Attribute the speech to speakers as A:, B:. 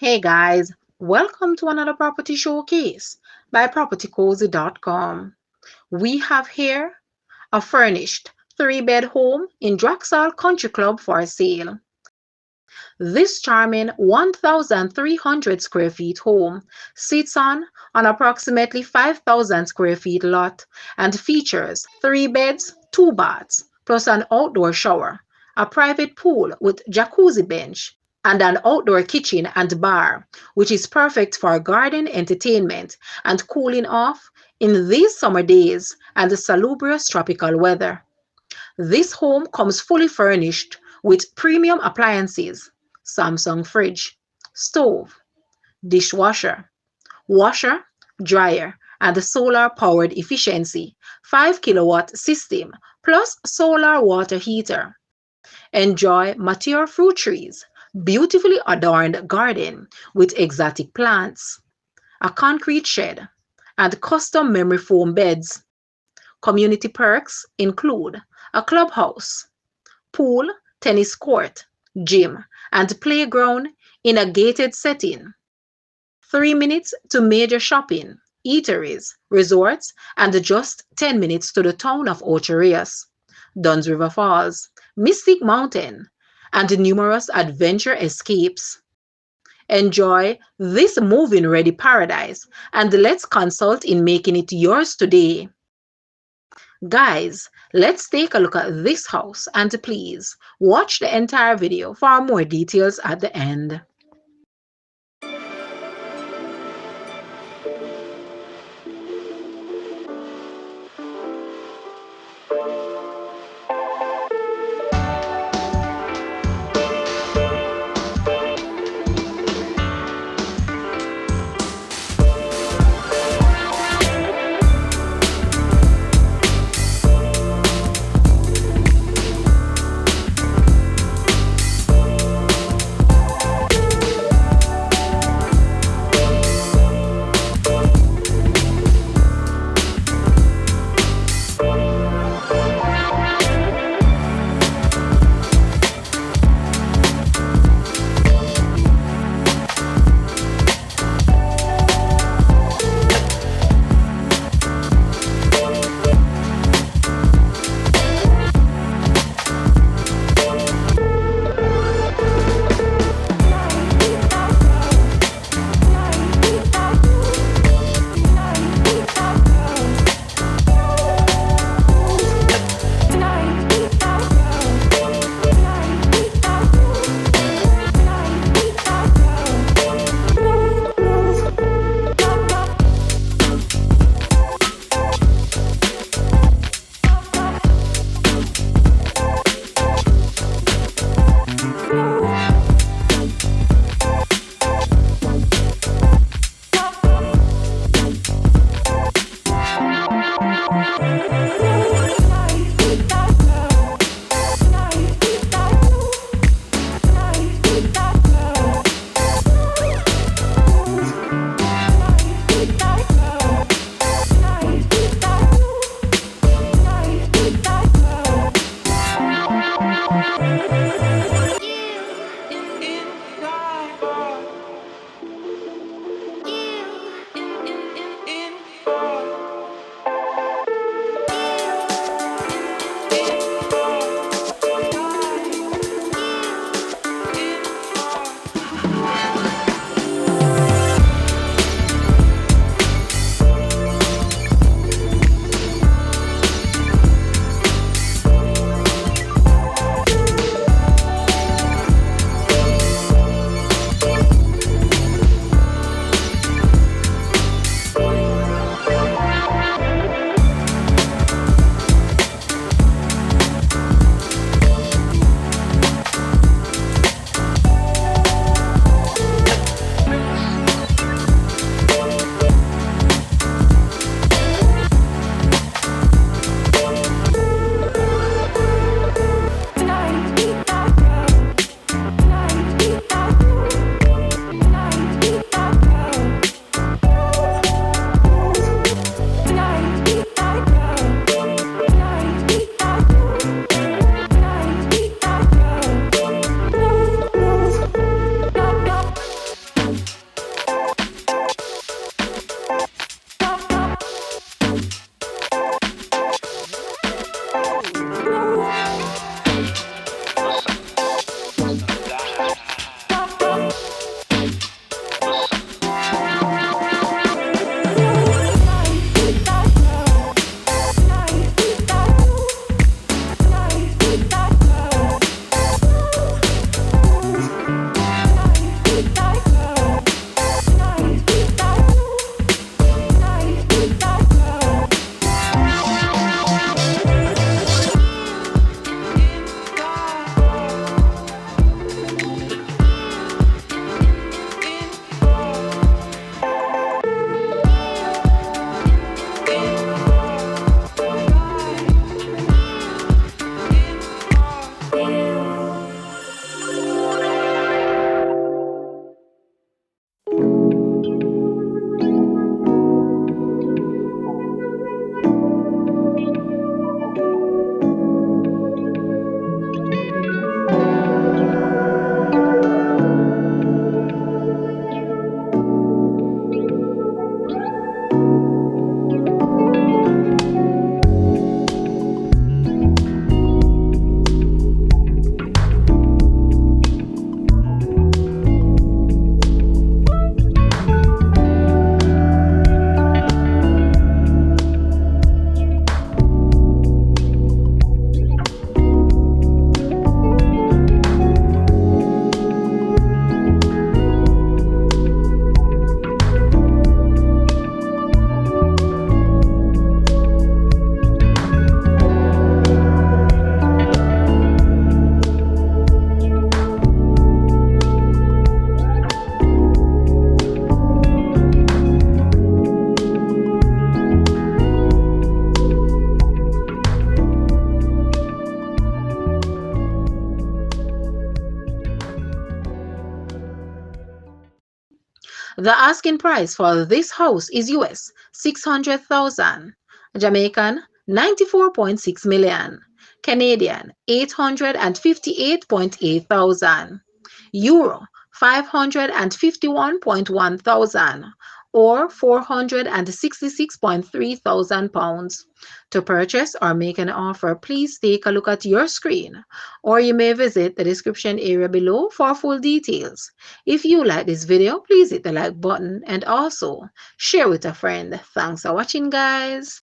A: Hey guys, welcome to another property showcase by propertycozy.com. We have here a furnished three-bed home in Drax Hall Country Club for sale. This charming 1,300 square feet home sits on an approximately 5,000 square feet lot and features three beds, two baths, plus an outdoor shower, a private pool with jacuzzi bench, and an outdoor kitchen and bar, which is perfect for garden entertainment and cooling off in these summer days and the salubrious tropical weather. This home comes fully furnished with premium appliances, Samsung fridge, stove, dishwasher, washer, dryer, and the solar powered efficiency 5 kilowatt system plus solar water heater. Enjoy mature fruit trees, beautifully adorned garden with exotic plants, a concrete shed, and custom memory foam beds. Community perks include a clubhouse, pool, tennis court, gym, and playground in a gated setting. 3 minutes to major shopping, eateries, resorts, and just 10 minutes to the town of Ocho Rios, Duns River Falls, Mystic Mountain, and numerous adventure escapes. Enjoy this move-in ready paradise and let's consult in making it yours today. Guys, let's take a look at this house and please watch the entire video for more details at the end. The asking price for this house is US 600,000, Jamaican 94.6 million, Canadian 858.8 thousand, Euro 551.1 thousand, or 466.3 thousand pounds. To purchase or make an offer, please take a look at your screen, or you may visit the description area below for full details. If you like this video, please hit the like button and also share with a friend. Thanks for watching, guys.